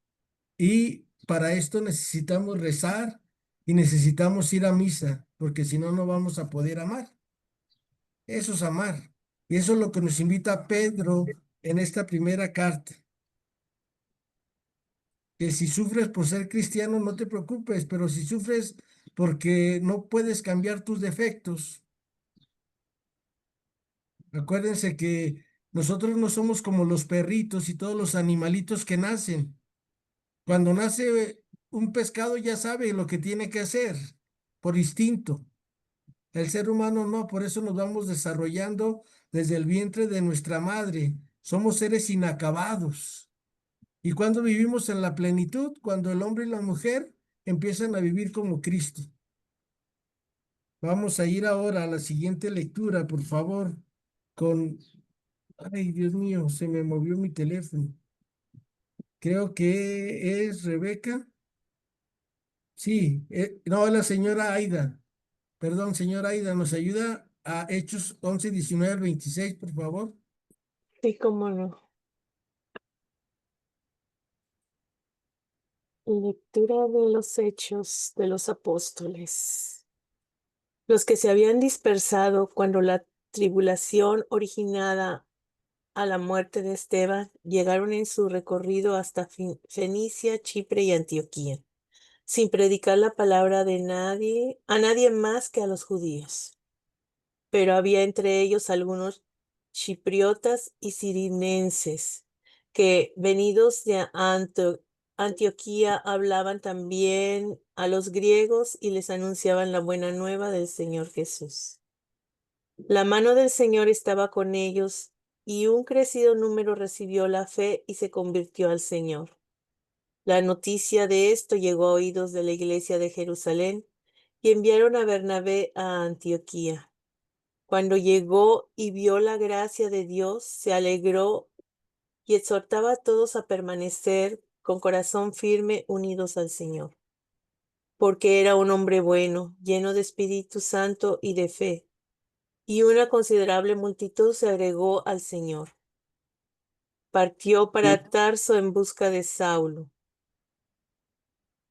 y para esto necesitamos rezar y necesitamos ir a misa, porque si no, no vamos a poder amar. Eso es amar. Y eso es lo que nos invita Pedro en esta primera carta. Que si sufres por ser cristiano, no te preocupes, pero si sufres porque no puedes cambiar tus defectos, acuérdense que nosotros no somos como los perritos y todos los animalitos que nacen. Cuando nace un pescado ya sabe lo que tiene que hacer por instinto. El ser humano no, por eso nos vamos desarrollando desde el vientre de nuestra madre. Somos seres inacabados. ¿Y cuando vivimos en la plenitud? Cuando el hombre y la mujer empiezan a vivir como Cristo. Vamos a ir ahora a la siguiente lectura, por favor, con... Ay, Dios mío, se me movió mi teléfono. Creo que es Rebeca. Sí, no, la señora Aida. Perdón, señora Aida, ¿nos ayuda a Hechos 11, 19 al 26, por favor? Sí, cómo no. Lectura de los Hechos de los Apóstoles. Los que se habían dispersado cuando la tribulación originada a la muerte de Esteban llegaron en su recorrido hasta Fenicia, Chipre y Antioquía, sin predicar la palabra de nadie, a nadie más que a los judíos. Pero había entre ellos algunos chipriotas y cirinenses que, venidos de Antioquía, hablaban también a los griegos y les anunciaban la buena nueva del Señor Jesús. La mano del Señor estaba con ellos y un crecido número recibió la fe y se convirtió al Señor. La noticia de esto llegó a oídos de la iglesia de Jerusalén y enviaron a Bernabé a Antioquía. Cuando llegó y vio la gracia de Dios, se alegró y exhortaba a todos a permanecer con corazón firme unidos al Señor, porque era un hombre bueno, lleno de Espíritu Santo y de fe, y una considerable multitud se agregó al Señor. Partió para Tarso en busca de Saulo.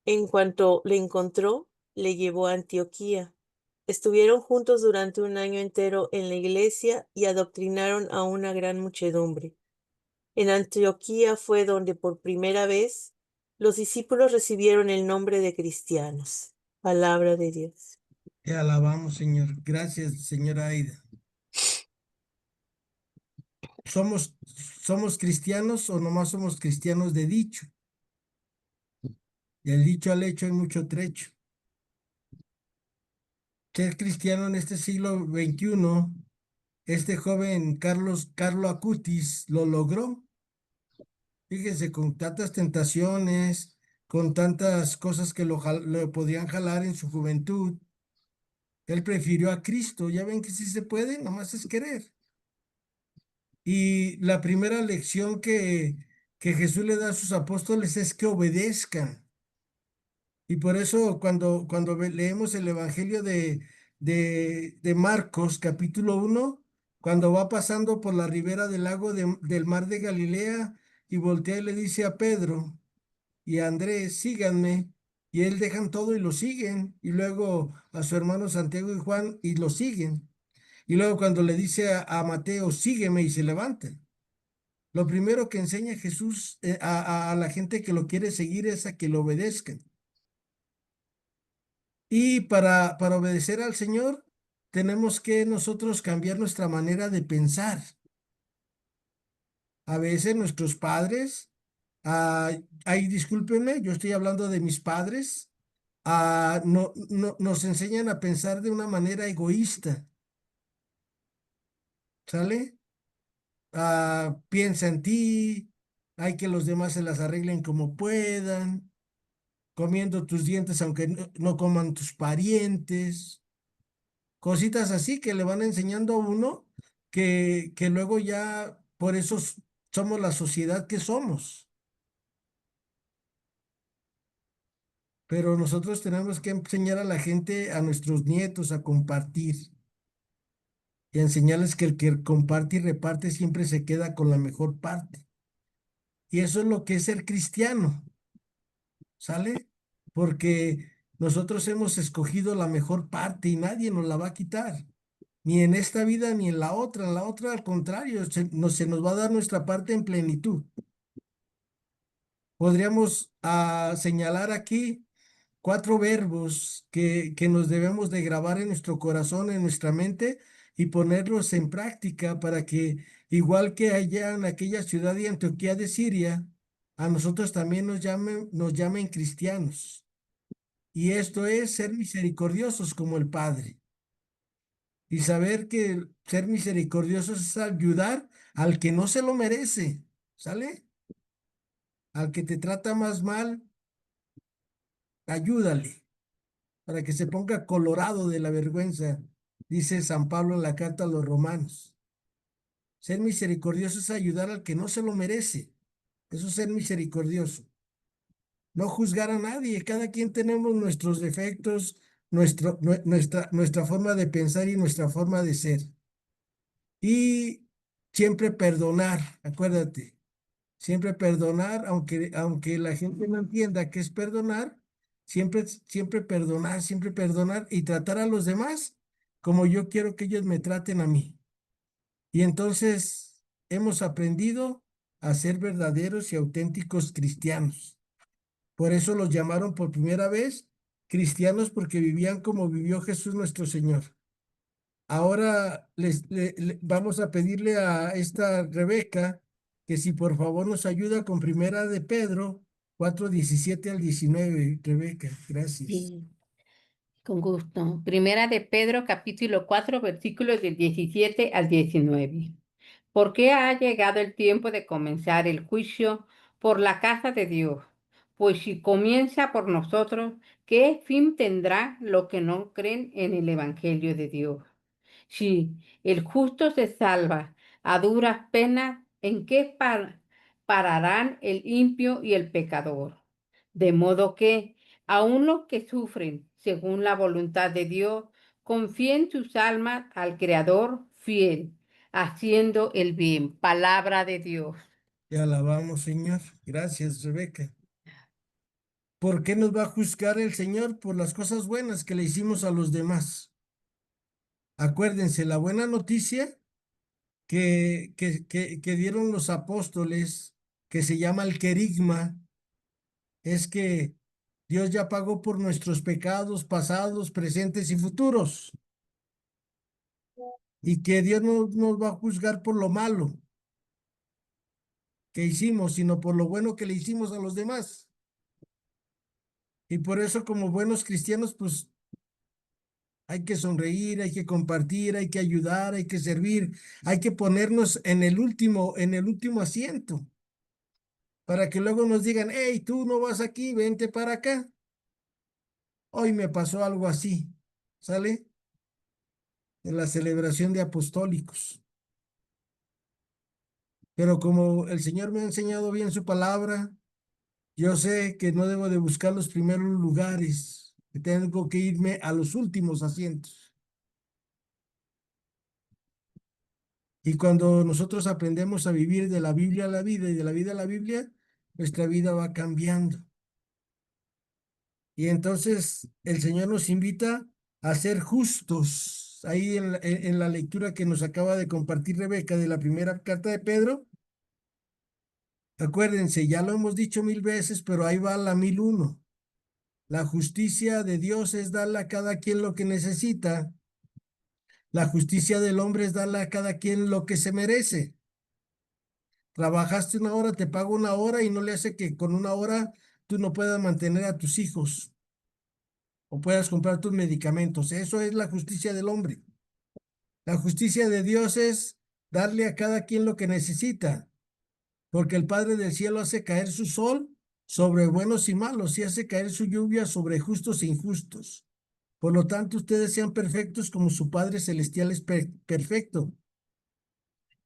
En cuanto le encontró, le llevó a Antioquía. Estuvieron juntos durante un año entero en la iglesia y adoctrinaron a una gran muchedumbre. En Antioquía fue donde por primera vez los discípulos recibieron el nombre de cristianos. Palabra de Dios. Te alabamos, Señor. Gracias, señora Aida. ¿Somos cristianos o nomás somos cristianos de dicho? Del dicho al hecho hay mucho trecho. Ser cristiano en este siglo XXI, este joven Carlo Acutis lo logró. Fíjense, con tantas tentaciones, con tantas cosas que lo podían jalar en su juventud, él prefirió a Cristo. Ya ven que sí se puede, nomás es querer. Y la primera lección que Jesús le da a sus apóstoles es que obedezcan. Y por eso cuando leemos el Evangelio de Marcos, capítulo 1, cuando va pasando por la ribera del lago del mar de Galilea y voltea y le dice a Pedro y a Andrés, síganme. Y él dejan todo y lo siguen. Y luego a su hermano Santiago y Juan y lo siguen. Y luego cuando le dice a Mateo, sígueme y se levantan. Lo primero que enseña Jesús a la gente que lo quiere seguir es a que lo obedezcan. Y para obedecer al Señor, tenemos que nosotros cambiar nuestra manera de pensar. A veces nuestros padres, ahí discúlpenme, yo estoy hablando de mis padres, nos enseñan a pensar de una manera egoísta, ¿sale? Piensa en ti, hay que los demás se las arreglen como puedan, comiendo tus dientes aunque no coman tus parientes. Cositas así que le van enseñando a uno que luego ya por eso somos la sociedad que somos. Pero nosotros tenemos que enseñar a la gente, a nuestros nietos, a compartir y a enseñarles que el que comparte y reparte siempre se queda con la mejor parte. Y eso es lo que es ser cristiano, ¿sale? Porque nosotros hemos escogido la mejor parte y nadie nos la va a quitar. Ni en esta vida ni en la otra. En la otra, al contrario, se nos va a dar nuestra parte en plenitud. Podríamos señalar aquí 4 verbos que nos debemos de grabar en nuestro corazón, en nuestra mente y ponerlos en práctica para que, igual que allá en aquella ciudad de Antioquía de Siria, a nosotros también nos llamen cristianos. Y esto es ser misericordiosos como el Padre. Y saber que ser misericordioso es ayudar al que no se lo merece, ¿sale? Al que te trata más mal, ayúdale para que se ponga colorado de la vergüenza, dice San Pablo en la carta a los romanos. Ser misericordioso es ayudar al que no se lo merece. Eso es ser misericordioso. No juzgar a nadie, cada quien tenemos nuestros defectos, nuestra forma de pensar y nuestra forma de ser. Y siempre perdonar, acuérdate, siempre perdonar, aunque la gente no entienda qué es perdonar, siempre perdonar y tratar a los demás como yo quiero que ellos me traten a mí. Y entonces hemos aprendido a ser verdaderos y auténticos cristianos. Por eso los llamaron por primera vez cristianos porque vivían como vivió Jesús nuestro Señor. Ahora vamos a pedirle a esta Rebeca que si por favor nos ayuda con Primera de Pedro 4:17 al 19. Rebeca, gracias. Sí, con gusto. Primera de Pedro, capítulo 4, versículos del 17 al 19. Porque ha llegado el tiempo de comenzar el juicio por la casa de Dios. Pues si comienza por nosotros, ¿qué fin tendrá lo que no creen en el Evangelio de Dios? Si el justo se salva a duras penas, ¿en qué pararán el impío y el pecador? De modo que, aun los que sufren según la voluntad de Dios, confíen sus almas al Creador fiel, haciendo el bien. Palabra de Dios. Te alabamos, Señor. Gracias, Rebeca. ¿Por qué nos va a juzgar el Señor? Por las cosas buenas que le hicimos a los demás. Acuérdense, la buena noticia que dieron los apóstoles, que se llama el querigma, es que Dios ya pagó por nuestros pecados pasados, presentes y futuros, y que Dios no nos va a juzgar por lo malo que hicimos, sino por lo bueno que le hicimos a los demás. Y por eso, como buenos cristianos, pues hay que sonreír, hay que compartir, hay que ayudar, hay que servir, hay que ponernos en el último asiento. para que luego nos digan, hey, tú no vas aquí, vente para acá. Hoy me pasó algo así, ¿sale? En la celebración de apostólicos. Pero como el Señor me ha enseñado bien su palabra, yo sé que no debo de buscar los primeros lugares, que tengo que irme a los últimos asientos. Y cuando nosotros aprendemos a vivir de la Biblia a la vida y de la vida a la Biblia, nuestra vida va cambiando. Y entonces el Señor nos invita a ser justos. Ahí en la lectura que nos acaba de compartir Rebeca de la primera carta de Pedro, acuérdense, ya lo hemos dicho 1000 veces, pero ahí va la 1001. La justicia de Dios es darle a cada quien lo que necesita. La justicia del hombre es darle a cada quien lo que se merece. Trabajaste 1 hora, te pago 1 hora y no le hace que con 1 hora tú no puedas mantener a tus hijos o puedas comprar tus medicamentos. Eso es la justicia del hombre. La justicia de Dios es darle a cada quien lo que necesita, porque el Padre del cielo hace caer su sol sobre buenos y malos y hace caer su lluvia sobre justos e injustos. Por lo tanto, ustedes sean perfectos como su Padre Celestial es perfecto.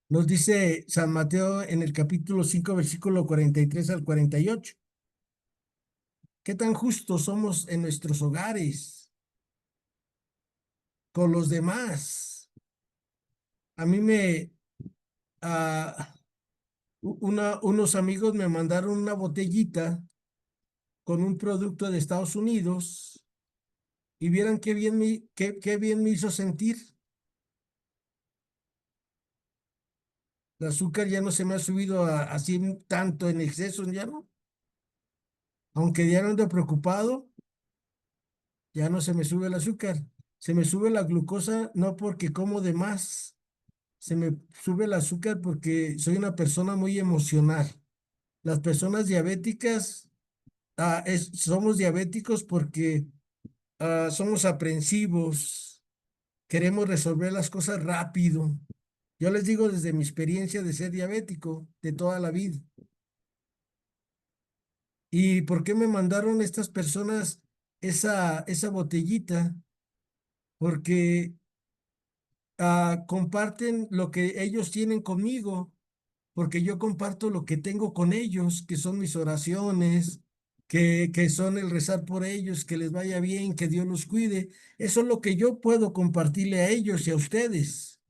Nos dice San Mateo en el capítulo 5, versículo 43 al 48. ¿Qué tan justos somos en nuestros hogares, con los demás? A mí ah, unos amigos me mandaron una botellita con un producto de Estados Unidos y vieran qué bien me hizo sentir. El azúcar ya no se me ha subido así tanto en exceso, ya no. Aunque ya no ando preocupado, ya no se me sube el azúcar. Se me sube la glucosa no porque como de más, se me sube el azúcar porque soy una persona muy emocional. Las personas diabéticas, somos diabéticos porque somos aprensivos, queremos resolver las cosas rápido. Yo les digo desde mi experiencia de ser diabético de toda la vida. ¿Y por qué me mandaron estas personas esa botellita? Porque comparten lo que ellos tienen conmigo, porque yo comparto lo que tengo con ellos, que son mis oraciones, que son el rezar por ellos, que les vaya bien, que Dios los cuide. Eso es lo que yo puedo compartirle a ellos y a ustedes.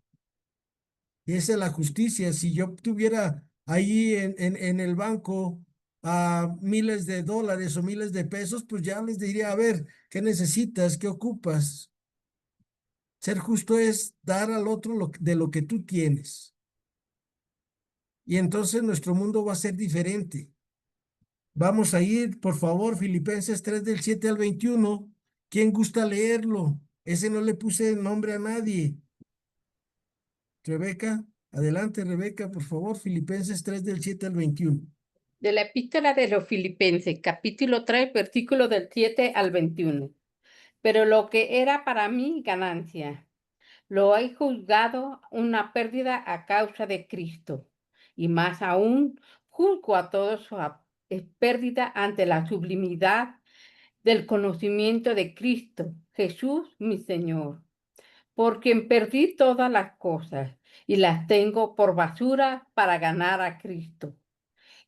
Y esa es la justicia. Si yo tuviera ahí en el banco a miles de dólares o miles de pesos, pues ya les diría, a ver, ¿qué necesitas? ¿Qué ocupas? Ser justo es dar al otro de lo que tú tienes. Y entonces nuestro mundo va a ser diferente. Vamos a ir, por favor, Filipenses 3 del 7 al 21. ¿Quién gusta leerlo? Ese no le puse nombre a nadie. Rebeca, adelante, Rebeca, por favor, Filipenses 3 del 7 al 21. De la epístola de los Filipenses, capítulo 3, versículo del 7 al 21. Pero lo que era para mí ganancia, lo he juzgado una pérdida a causa de Cristo. Y más aún, juzgo a todos su pérdida ante la sublimidad del conocimiento de Cristo, Jesús mi Señor, por quien perdí todas las cosas y las tengo por basura para ganar a Cristo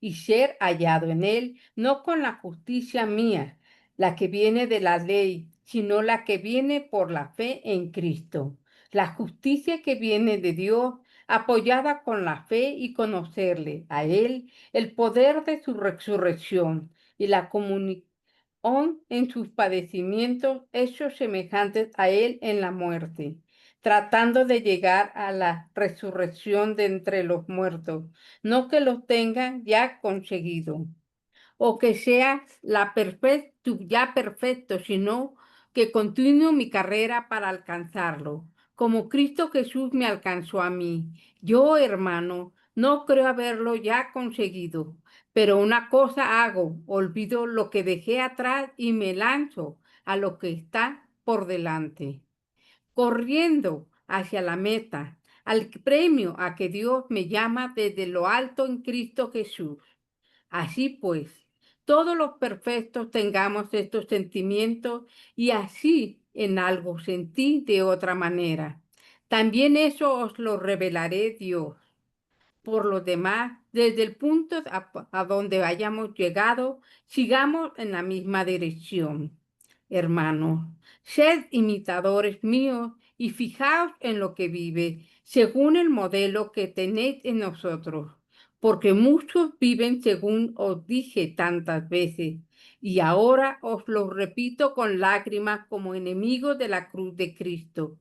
y ser hallado en él, no con la justicia mía, la que viene de la ley, sino la que viene por la fe en Cristo. La justicia que viene de Dios, apoyada con la fe y conocerle a Él, el poder de su resurrección y la comunión en sus padecimientos, hechos semejantes a Él en la muerte, tratando de llegar a la resurrección de entre los muertos, no que lo tengan ya conseguido, o que sea ya perfecto, sino que continúo mi carrera para alcanzarlo, como Cristo Jesús me alcanzó a mí. Yo, hermano, no creo haberlo ya conseguido, pero una cosa hago, olvido lo que dejé atrás y me lanzo a lo que está por delante, corriendo hacia la meta, al premio a que Dios me llama desde lo alto en Cristo Jesús. Así pues, todos los perfectos tengamos estos sentimientos y así en algo sentí de otra manera. También eso os lo revelaré Dios. Por lo demás, desde el punto a donde hayamos llegado, sigamos en la misma dirección. Hermanos, sed imitadores míos y fijaos en lo que vive, según el modelo que tenéis en nosotros, porque muchos viven según os dije tantas veces, y ahora os lo repito con lágrimas como enemigos de la cruz de Cristo,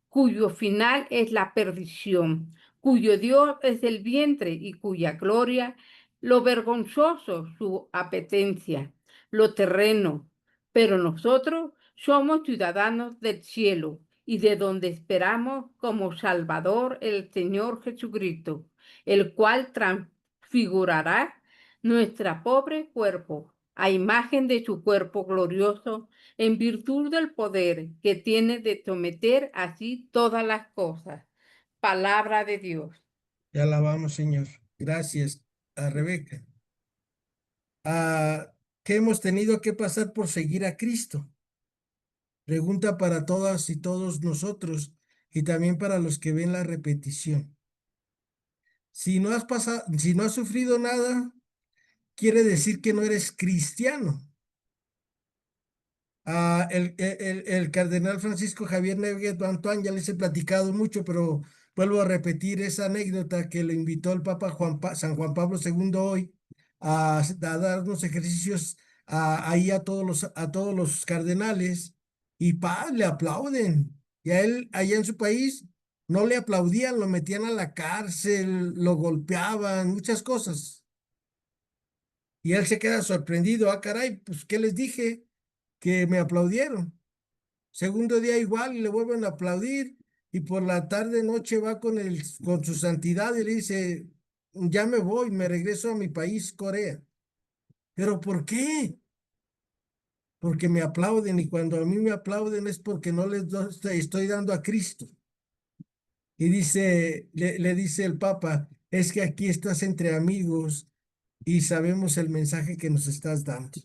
cuyo final es la perdición, cuyo Dios es el vientre y cuya gloria, lo vergonzoso su apetencia, lo terreno. Pero nosotros somos ciudadanos del cielo y de donde esperamos como Salvador el Señor Jesucristo, el cual transfigurará nuestro pobre cuerpo a imagen de su cuerpo glorioso, en virtud del poder que tiene de someter así todas las cosas. Palabra de Dios. Te alabamos, Señor. Gracias a Rebeca. ¿Qué hemos tenido que pasar por seguir a Cristo? Pregunta para todas y todos nosotros y también para los que ven la repetición. Si no has pasado, si no has sufrido nada, quiere decir que no eres cristiano. El cardenal Francisco Javier Neguet Antoine, ya les he platicado mucho, pero vuelvo a repetir esa anécdota que lo invitó el Papa San Juan Pablo II hoy a dar unos ejercicios ahí a todos los cardenales y le aplauden. Y a él, allá en su país, no le aplaudían, lo metían a la cárcel, lo golpeaban, muchas cosas. Y él se queda sorprendido, caray, pues, ¿qué les dije? Que me aplaudieron. Segundo día igual y le vuelven a aplaudir y por la tarde noche va con su santidad y le dice, ya me voy, me regreso a mi país, Corea. ¿Pero por qué? Porque me aplauden y cuando a mí me aplauden es porque no estoy dando a Cristo. Y le dice el Papa, es que aquí estás entre amigos y sabemos el mensaje que nos estás dando.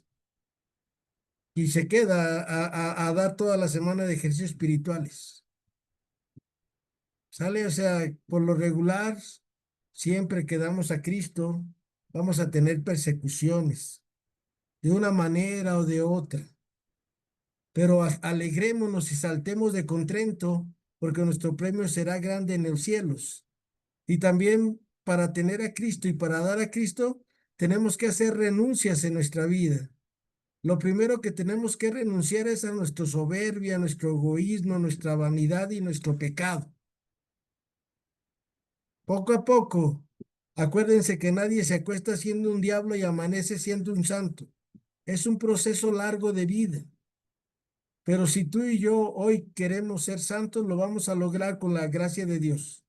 Y se queda a dar toda la semana de ejercicios espirituales. ¿Sale? O sea, por lo regular, siempre que damos a Cristo, vamos a tener persecuciones, de una manera o de otra. Pero alegrémonos y saltemos de contento, porque nuestro premio será grande en los cielos. Y también para tener a Cristo y para dar a Cristo, tenemos que hacer renuncias en nuestra vida. Lo primero que tenemos que renunciar es a nuestra soberbia, nuestro egoísmo, nuestra vanidad y nuestro pecado. Poco a poco, acuérdense que nadie se acuesta siendo un diablo y amanece siendo un santo. Es un proceso largo de vida. Pero si tú y yo hoy queremos ser santos, lo vamos a lograr con la gracia de Dios.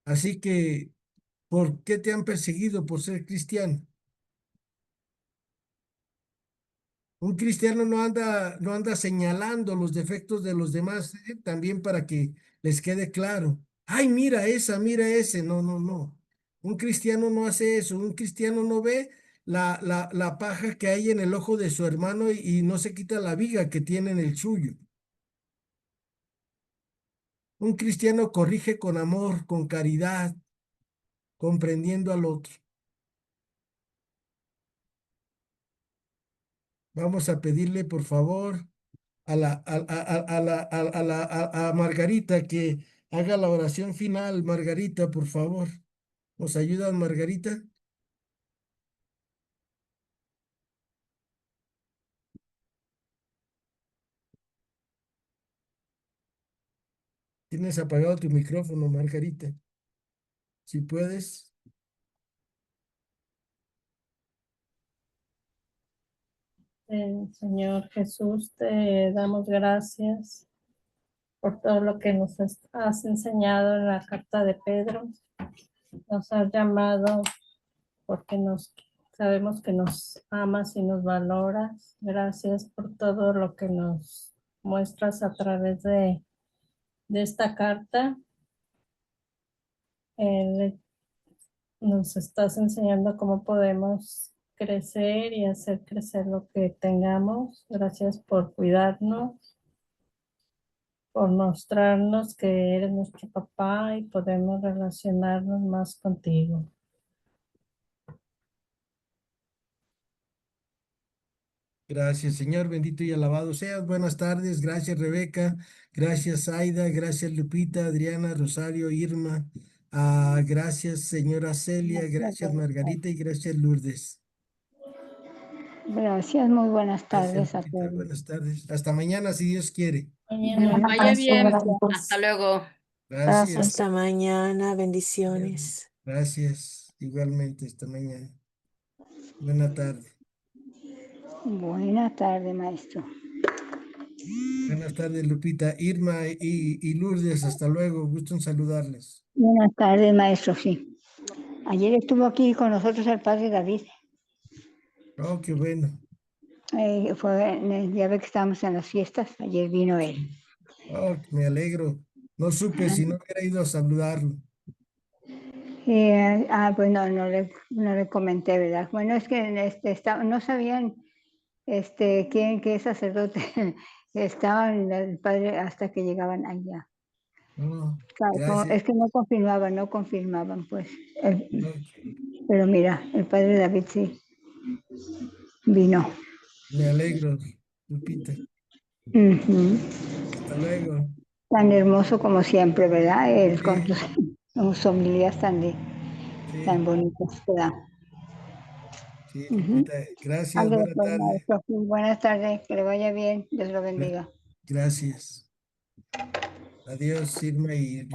Así que, ¿por qué te han perseguido por ser cristiano? Un cristiano no anda señalando los defectos de los demás, también para que les quede claro. Ay, mira esa, mira ese. No, no, no. Un cristiano no hace eso. Un cristiano no ve la paja que hay en el ojo de su hermano y no se quita la viga que tiene en el suyo. Un cristiano corrige con amor, con caridad, comprendiendo al otro. Vamos a pedirle, por favor, a Margarita que haga la oración final. Margarita, por favor. ¿Nos ayudas, Margarita? Tienes apagado tu micrófono, Margarita. Si puedes. Señor Jesús, te damos gracias por todo lo que nos has enseñado en la carta de Pedro. Nos has llamado porque sabemos que nos amas y nos valoras. Gracias por todo lo que nos muestras a través de esta carta. Nos estás enseñando cómo podemos crecer y hacer crecer lo que tengamos. Gracias por cuidarnos, por mostrarnos que eres nuestro papá y podemos relacionarnos más contigo. Gracias, Señor, bendito y alabado seas. Buenas tardes, gracias, Rebeca, gracias, Aida, gracias, Lupita, Adriana, Rosario, Irma, gracias, señora Celia, gracias, Margarita y gracias, Lourdes. Gracias, muy buenas Gracias, tardes a Lupita, todos. buenas tardes. Hasta mañana, si Dios quiere. Que vaya bien. Hasta luego. Gracias, Hasta mañana, bendiciones. gracias, igualmente, hasta mañana. Buena tarde. Buena tarde, maestro. Buenas tardes, Lupita, Irma y Lourdes, hasta luego, gusto en saludarles. Buenas tardes, maestro, sí. Ayer estuvo aquí con nosotros el padre David. Oh, qué bueno. Ya ve que estábamos en las fiestas, ayer vino él. Oh, me alegro. No supe si no hubiera ido a saludarlo. Pues no le comenté, ¿verdad? Bueno, es que no sabían qué sacerdote estaban el padre hasta que llegaban allá. Oh, Claro, gracias. es que no confirmaban, pues. Ok, Pero mira, el padre David sí vino. me alegro, Lupita. Ujú. Hasta luego. Tan hermoso como siempre, ¿verdad? Él con Sí, sus homilías tan sí, bonitas, ¿verdad? sí, Ujú. Lupita. Gracias, Ándale, buena pues, tarde. maestro. Buenas tardes, que le vaya bien, Dios lo bendiga. Gracias. Adiós, Irma y Lourdes.